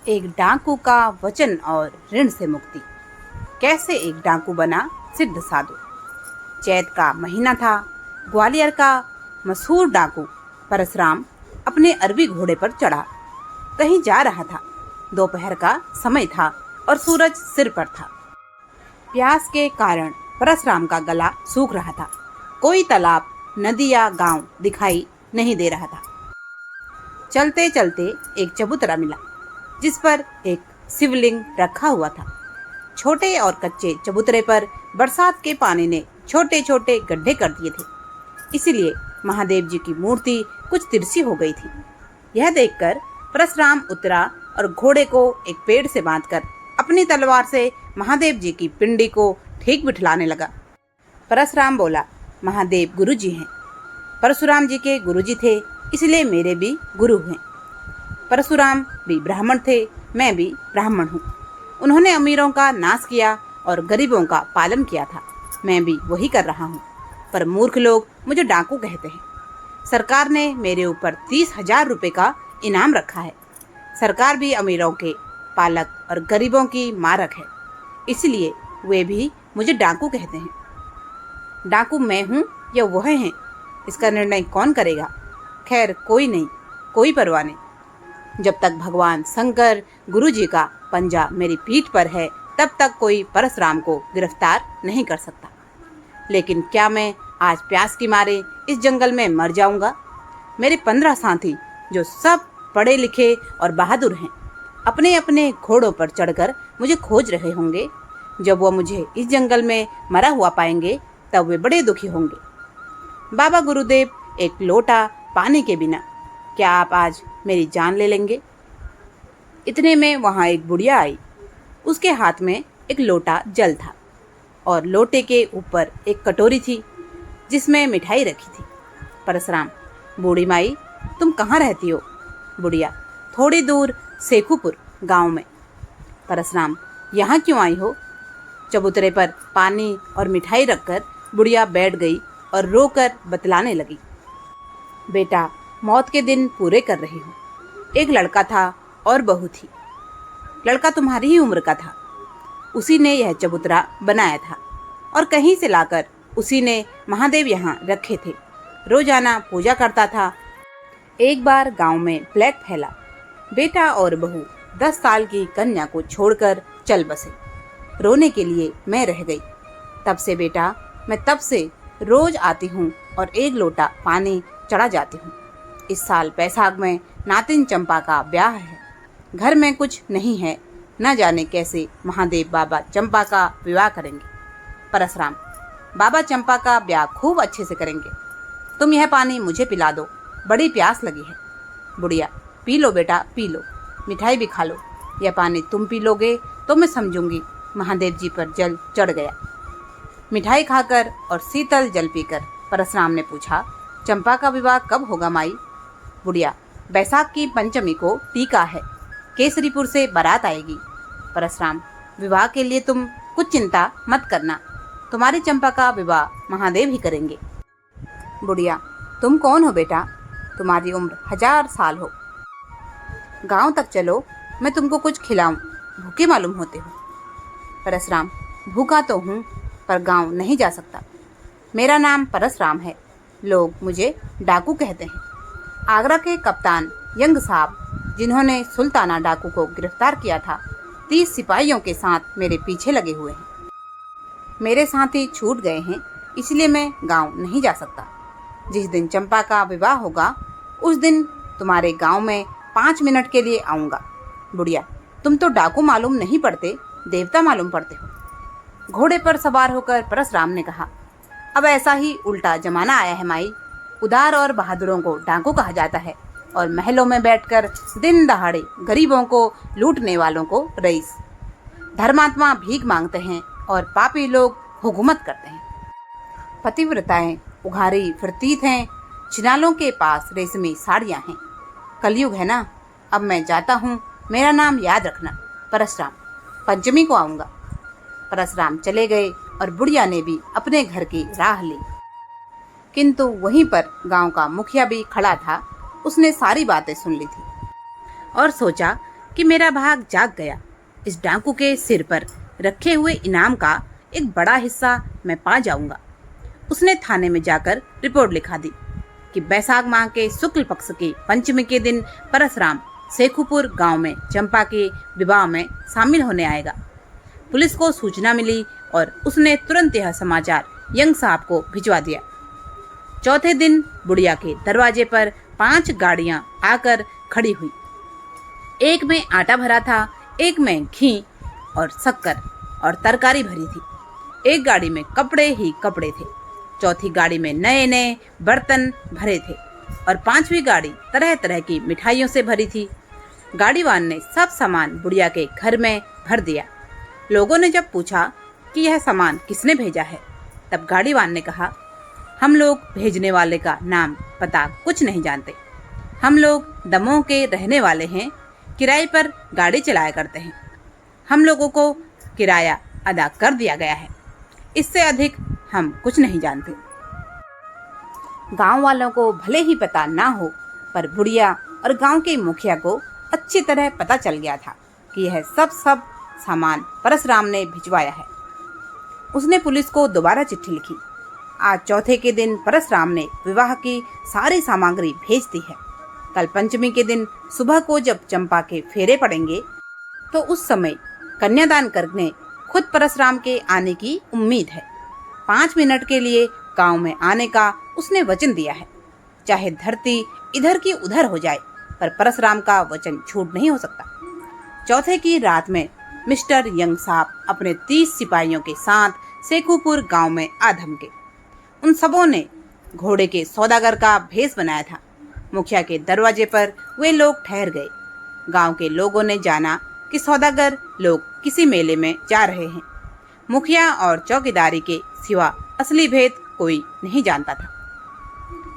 एक डाकू का वचन और ऋण से मुक्ति। कैसे एक डाकू बना सिद्ध साधु। चैत का महीना था। ग्वालियर का मशहूर डाकू परशुराम अपने अरबी घोड़े पर चढ़ा कहीं जा रहा था। दोपहर का समय था और सूरज सिर पर था। प्यास के कारण परशुराम का गला सूख रहा था। कोई तालाब, नदी या गांव दिखाई नहीं दे रहा था। चलते चलते एक चबूतरा मिला जिस पर एक शिवलिंग रखा हुआ था। छोटे और कच्चे चबूतरे पर बरसात के पानी ने छोटे छोटे गड्ढे कर दिए थे, इसीलिए महादेव जी की मूर्ति कुछ तिरछी हो गई थी। यह देखकर परशुराम उतरा और घोड़े को एक पेड़ से बांधकर अपनी तलवार से महादेव जी की पिंडी को ठीक बिठलाने लगा। परशुराम बोला, महादेव गुरु जी हैं। परशुराम जी के गुरु जी थे, इसलिए मेरे भी गुरु हैं। परशुराम भी ब्राह्मण थे, मैं भी ब्राह्मण हूँ। उन्होंने अमीरों का नाश किया और गरीबों का पालन किया था। मैं भी वही कर रहा हूँ, पर मूर्ख लोग मुझे डाकू कहते हैं। सरकार ने मेरे ऊपर 30,000 रुपये का इनाम रखा है। सरकार भी अमीरों के पालक और गरीबों की मारक है, इसलिए वे भी मुझे डाकू कहते हैं। डाकू मैं हूँ या वह हैं, इसका निर्णय कौन करेगा? खैर कोई नहीं, कोई परवाह नहीं। जब तक भगवान शंकर गुरु जी का पंजा मेरी पीठ पर है, तब तक कोई परशुराम को गिरफ्तार नहीं कर सकता। लेकिन क्या मैं आज प्यास की मारे इस जंगल में मर जाऊंगा? मेरे 15 साथी, जो सब पढ़े लिखे और बहादुर हैं, अपने अपने घोड़ों पर चढ़कर मुझे खोज रहे होंगे। जब वो मुझे इस जंगल में मरा हुआ पाएंगे, तब वे बड़े दुखी होंगे। बाबा गुरुदेव, एक लोटा पानी के बिना क्या आप आज मेरी जान ले लेंगे? इतने में वहाँ एक बुढ़िया आई। उसके हाथ में एक लोटा जल था और लोटे के ऊपर एक कटोरी थी जिसमें मिठाई रखी थी। परशुराम, बूढ़ी माई, तुम कहाँ रहती हो? बुढ़िया, थोड़ी दूर सेखुपुर गांव में। परशुराम, यहाँ क्यों आई हो? चबूतरे पर पानी और मिठाई रखकर बुढ़िया बैठ गई और रोकर बतलाने लगी। बेटा, मौत के दिन पूरे कर रही हूँ। एक लड़का था और बहू थी। लड़का तुम्हारी ही उम्र का था। उसी ने यह चबूतरा बनाया था और कहीं से लाकर उसी ने महादेव यहाँ रखे थे। रोजाना पूजा करता था। एक बार गांव में प्लेग फैला। बेटा और बहू 10 साल की कन्या को छोड़कर चल बसे। रोने के लिए मैं रह गई। तब से बेटा, मैं तब से रोज आती हूँ और एक लोटा पानी चढ़ा जाती हूँ। इस साल बैसाख में नातिन चंपा का ब्याह है। घर में कुछ नहीं है, न जाने कैसे महादेव बाबा चंपा का विवाह करेंगे। परशुराम, बाबा चंपा का ब्याह खूब अच्छे से करेंगे। तुम यह पानी मुझे पिला दो, बड़ी प्यास लगी है। बुढ़िया, पी लो बेटा, पी लो, मिठाई भी खा लो। यह पानी तुम पी लोगे तो मैं समझूंगी महादेव जी पर जल चढ़ गया। मिठाई खाकर और शीतल जल पीकर परशुराम ने पूछा, चंपा का विवाह कब होगा माई? बुढ़िया, बैसाख की पंचमी को टीका है। केसरीपुर से बारात आएगी। परशुराम, विवाह के लिए तुम कुछ चिंता मत करना। तुम्हारी चंपा का विवाह महादेव ही करेंगे। बुढ़िया, तुम कौन हो बेटा? तुम्हारी उम्र 1000 साल हो। गांव तक चलो, मैं तुमको कुछ खिलाऊं। भूखे मालूम होते हो। परशुराम, भूखा तो हूँ, पर गांव नहीं जा सकता। मेरा नाम परशुराम है। लोग मुझे डाकू कहते हैं। आगरा के कप्तान यंग साहब, जिन्होंने सुल्ताना डाकू को गिरफ्तार किया था, 30 सिपाहियों के साथ मेरे पीछे लगे हुए हैं। मेरे साथी छूट गए हैं, इसलिए मैं गांव नहीं जा सकता। जिस दिन चंपा का विवाह होगा, उस दिन तुम्हारे गांव में 5 मिनट के लिए आऊँगा। बुढ़िया, तुम तो डाकू मालूम नहीं पड़ते, देवता मालूम पड़ते हो। घोड़े पर सवार होकर परशुराम ने कहा, अब ऐसा ही उल्टा जमाना आया है माई। उदार और बहादुरों को डाकू कहा जाता है और महलों में बैठकर दिन दहाड़े गरीबों को लूटने वालों को रईस। धर्मात्मा भीख मांगते हैं और पापी लोग हुकूमत करते हैं। पतिव्रताएं उघारी फिरतीत हैं। चिनालों के पास रेशमी साड़ियाँ हैं। कलयुग है ना। अब मैं जाता हूँ। मेरा नाम याद रखना, परशुराम। पंचमी को आऊँगा। परशुराम चले गए और बुढ़िया ने भी अपने घर की राह ली। किंतु वहीं पर गांव का मुखिया भी खड़ा था। उसने सारी बातें सुन ली थी और सोचा कि मेरा भाग जाग गया। इस डाकू के सिर पर रखे हुए इनाम का एक बड़ा हिस्सा मैं पा जाऊंगा। उसने थाने में जाकर रिपोर्ट लिखा दी कि बैसाख माह के शुक्ल पक्ष की पंचमी के दिन परसराम शेखुपुर गांव में चंपा के विवाह में शामिल होने आएगा। पुलिस को सूचना मिली और उसने तुरंत यह समाचार यंग साहब को भिजवा दिया। चौथे दिन बुढ़िया के दरवाजे पर 5 गाड़ियां आकर खड़ी हुई। एक में आटा भरा था, एक में घी और शक्कर और तरकारी भरी थी, एक गाड़ी में कपड़े ही कपड़े थे, चौथी गाड़ी में नए नए बर्तन भरे थे और 5वीं गाड़ी तरह तरह की मिठाइयों से भरी थी। गाड़ीवान ने सब सामान बुढ़िया के घर में भर दिया। लोगों ने जब पूछा कि यह सामान किसने भेजा है, तब गाड़ीवान ने कहा, हम लोग भेजने वाले का नाम पता कुछ नहीं जानते। हम लोग दमोह के रहने वाले हैं, किराए पर गाड़ी चलाया करते हैं। हम लोगों को किराया अदा कर दिया गया है, इससे अधिक हम कुछ नहीं जानते। गांव वालों को भले ही पता ना हो, पर बुढ़िया और गांव के मुखिया को अच्छी तरह पता चल गया था कि यह सब सामान परसराम ने भिजवाया है। उसने पुलिस को दोबारा चिट्ठी लिखी। आज चौथे के दिन परसराम ने विवाह की सारी सामग्री भेज दी है। कल पंचमी के दिन सुबह को जब चंपा के फेरे पड़ेंगे तो उस समय कन्यादान करने खुद परसराम के आने की उम्मीद है। 5 मिनट के लिए गांव में आने का उसने वचन दिया है। चाहे धरती इधर की उधर हो जाए, पर परसराम का वचन झूठ नहीं हो सकता। चौथे की रात में मिस्टर यंग साहब अपने 30 सिपाहियों के साथ शेखुपुर गांव में आ धमके। उन सबों ने घोड़े के सौदागर का भेष बनाया था। मुखिया के दरवाजे पर वे लोग ठहर गए। गांव के लोगों ने जाना कि सौदागर लोग किसी मेले में जा रहे हैं। मुखिया और चौकीदारी के सिवा असली भेद कोई नहीं जानता था।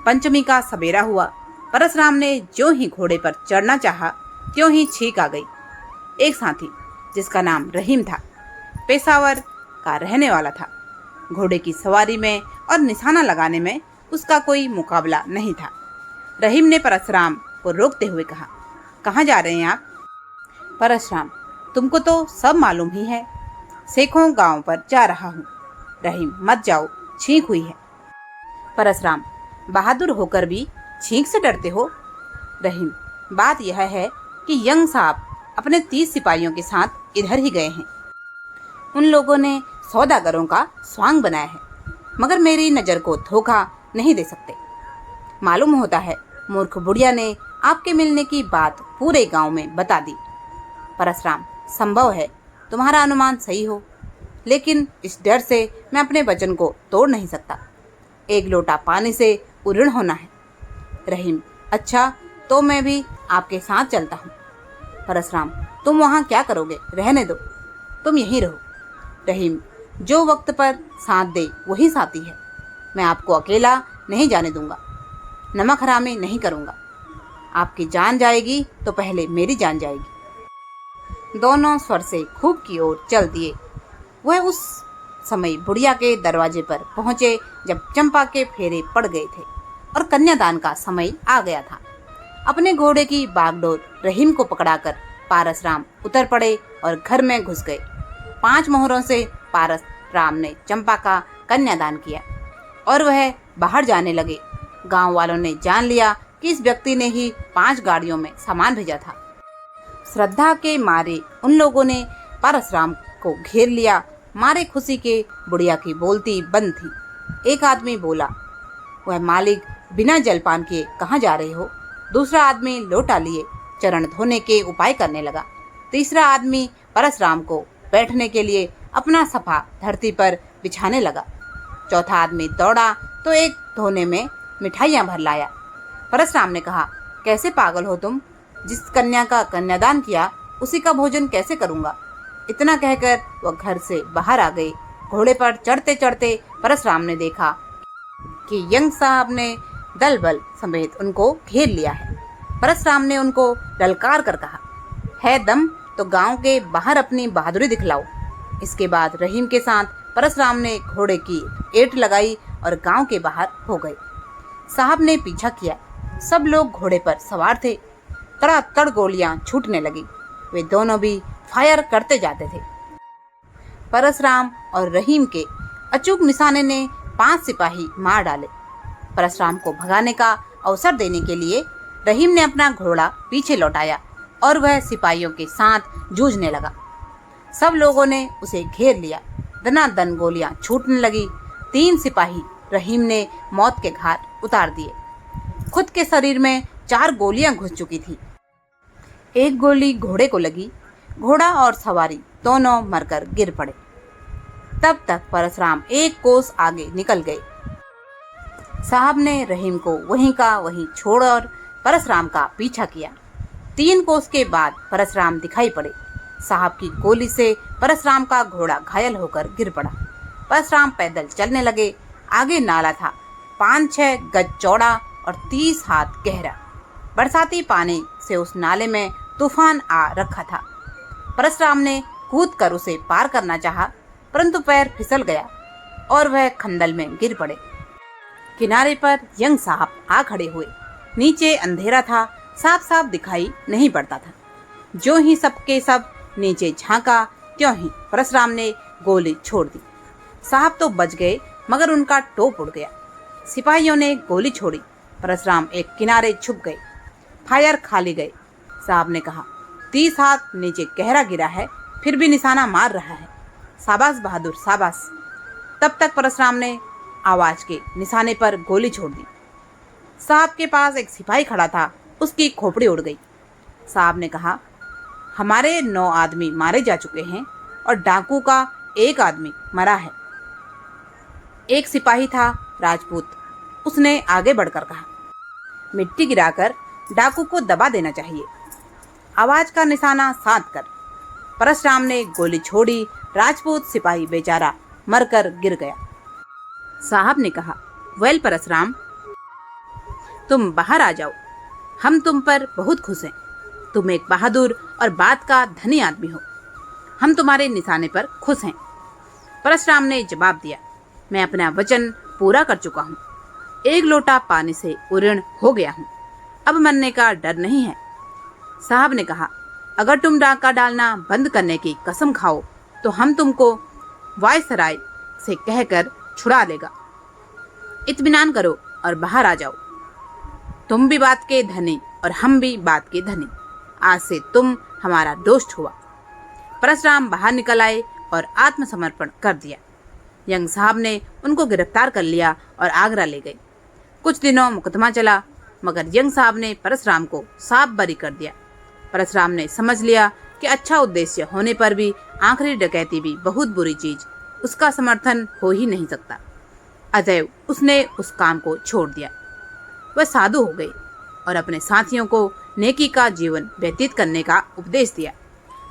पंचमी का सवेरा हुआ। परसराम ने जो ही घोड़े पर चढ़ना चाहा, त्यों ही छींक आ गई। एक साथी जिसका नाम रहीम था, पेशावर का रहने वाला था। घोड़े की सवारी में और निशाना लगाने में उसका कोई मुकाबला नहीं था। रहीम ने परसराम को रोकते हुए कहा, कहाँ जा रहे हैं आप? परसराम, तुमको तो सब मालूम ही है, शेखों गांव पर जा रहा हूँ। रहीम, मत जाओ, छींक हुई है। परसराम, बहादुर होकर भी छींक से डरते हो? रहीम, बात यह है कि यंग साहब अपने 30 सिपाहियों के साथ इधर ही गए हैं। उन लोगों ने सौदागरों का स्वांग बनाया है, मगर मेरी नज़र को धोखा नहीं दे सकते। मालूम होता है मूर्ख बुढ़िया ने आपके मिलने की बात पूरे गांव में बता दी। परसराम, संभव है तुम्हारा अनुमान सही हो, लेकिन इस डर से मैं अपने वचन को तोड़ नहीं सकता। 1 लोटा पानी से उऋण होना है। रहीम, अच्छा तो मैं भी आपके साथ चलता हूँ। परसराम, तुम वहाँ क्या करोगे? रहने दो, तुम यहीं रहो। रहीम, जो वक्त पर साथ दे वही साथी है। मैं आपको अकेला नहीं जाने दूंगा, नमक हरामी नहीं करूंगा। आपकी जान जाएगी तो पहले मेरी जान जाएगी। दोनों स्वर से खूब की ओर चल दिए। वह उस समय बुढ़िया के दरवाजे पर पहुंचे जब चंपा के फेरे पड़ गए थे और कन्यादान का समय आ गया था। अपने घोड़े की बागडोर रहीम को पकड़ाकर परसराम उतर पड़े और घर में घुस गए। 5 मोहरों से परसराम ने चंपा का कन्यादान किया और वह बाहर जाने लगे। गांव वालों ने जान लिया कि इस व्यक्ति ने ही 5 गाड़ियों में सामान भेजा था। श्रद्धा के मारे उन लोगों ने परसराम को घेर लिया। मारे खुशी के बुढ़िया की बोलती बंद थी। एक आदमी बोला, वह मालिक, बिना जलपान किए कहाँ जा रहे हो? दूसरा आदमी लोटा लिए चरण धोने के उपाय करने लगा। तीसरा आदमी परसराम को बैठने के लिए अपना सफा धरती पर बिछाने लगा। चौथा आदमी दौड़ा तो एक धोने में मिठाइयाँ भर लाया। परसराम ने कहा, कैसे पागल हो तुम? जिस कन्या का कन्यादान किया उसी का भोजन कैसे करूँगा? इतना कहकर वह घर से बाहर आ गए। घोड़े पर चढ़ते चढ़ते परसराम ने देखा कि यंग साहब ने दल बल समेत उनको घेर लिया है। परसराम ने उनको ललकार कर कहा, है दम तो गांव के बाहर अपनी बहादुरी दिखलाओ। इसके बाद रहीम के साथ परसराम ने घोड़े की एट लगाई और गांव के बाहर हो गए। साहब ने पीछा किया। सब लोग घोड़े पर सवार थे। तड़ातड़ गोलियां छूटने लगी। वे दोनों भी फायर करते जाते थे। परशुराम और रहीम के अचूक निशाने ने 5 सिपाही मार डाले। परशुराम को भगाने का अवसर देने के लिए रहीम ने अपना घोड़ा पीछे लौटाया और वह सिपाहियों के साथ जूझने लगा। सब लोगों ने उसे घेर लिया। दनादन गोलियां छूटने लगी। 3 सिपाही रहीम ने मौत के घाट उतार दिए। खुद के शरीर में 4 गोलियां घुस चुकी थी। एक गोली घोड़े को लगी। घोड़ा और सवारी दोनों मरकर गिर पड़े। तब तक परशुराम 1 कोस आगे निकल गए। साहब ने रहीम को वहीं का वहीं छोड़कर परशुराम का पीछा किया। 3 कोस के बाद परशुराम दिखाई पड़े। साहब की गोली से परशुराम का घोड़ा घायल होकर गिर पड़ा। परशुराम पैदल चलने लगे। आगे नाला था, 5-6 गज चौड़ा और 30 हाथ गहरा। बरसाती पानी से उस नाले में तूफान आ रखा था। परशुराम ने कूद कर उसे पार करना चाहा, परंतु पैर फिसल गया और वह खंडल में गिर पड़े। किनारे पर यंग साहब आ खड़े हुए। नीचे अंधेरा था, साफ साफ दिखाई नहीं पड़ता था। जो ही सबके सब नीचे झांका, त्यों ही परशुराम ने गोली छोड़ दी। साहब तो बच गए, मगर उनका टोप उड़ गया। सिपाहियों ने गोली छोड़ी। परशुराम एक किनारे छुप गए। फायर खाली गए। साहब ने कहा, 30 हाथ नीचे गहरा गिरा है, फिर भी निशाना मार रहा है। शाबाश बहादुर, शाबाश। तब तक परशुराम ने आवाज के निशाने पर गोली छोड़ दी। साहब के पास एक सिपाही खड़ा था, उसकी खोपड़ी उड़ गई। साहब ने कहा, हमारे 9 आदमी मारे जा चुके हैं और डाकू का 1 आदमी मरा है। एक सिपाही था राजपूत। उसने आगे बढ़कर कहा, मिट्टी गिराकर डाकू को दबा देना चाहिए। आवाज का निशाना साध कर परशुराम ने गोली छोड़ी। राजपूत सिपाही बेचारा मरकर गिर गया। साहब ने कहा, वेल परशुराम, तुम बाहर आ जाओ। हम तुम पर बहुत खुश हैं। तुम एक बहादुर और बात का धनी आदमी हो। हम तुम्हारे निशाने पर खुश हैं। परशुराम ने जवाब दिया, मैं अपना वचन पूरा कर चुका हूँ। 1 लोटा पानी से उऋण हो गया हूँ। अब मरने का डर नहीं है। साहब ने कहा, अगर तुम डाका डालना बंद करने की कसम खाओ तो हम तुमको वायसराय से कहकर छुड़ा लेगा। इत्मीनान करो और बाहर आ जाओ। तुम भी बात के धनी और हम भी बात के धनी। आज से तुम हमारा दोस्त हुआ। परशुराम बाहर निकल आए और आत्मसमर्पण कर दिया। यंग साहब ने उनको गिरफ्तार कर लिया और आगरा ले गए। कुछ दिनों मुकदमा चला, मगर यंग साहब ने परशुराम को साफ बरी कर दिया। परशुराम ने समझ लिया कि अच्छा उद्देश्य होने पर भी आखिरी डकैती भी बहुत बुरी चीज, उसका समर्थन हो ही नहीं सकता। अतएव उसने उस काम को छोड़ दिया। वह साधु हो गए और अपने साथियों को नेकी का जीवन व्यतीत करने का उपदेश दिया।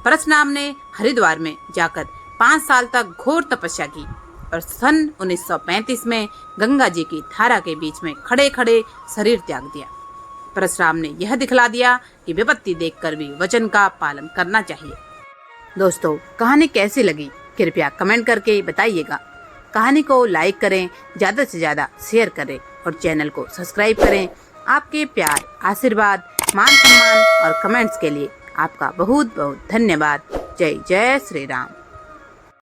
परशुराम ने हरिद्वार में जाकर 5 साल तक घोर तपस्या की और सन 1935 में गंगा जी की धारा के बीच में खड़े खड़े शरीर त्याग दिया। परशुराम ने यह दिखला दिया कि विपत्ति देखकर भी वचन का पालन करना चाहिए। दोस्तों, कहानी कैसी लगी कृपया कमेंट करके बताइएगा। कहानी को लाइक करें, ज़्यादा से ज़्यादा शेयर करें और चैनल को सब्सक्राइब करें। आपके प्यार, आशीर्वाद, मान सम्मान और कमेंट्स के लिए आपका बहुत बहुत धन्यवाद। जय जय श्री राम।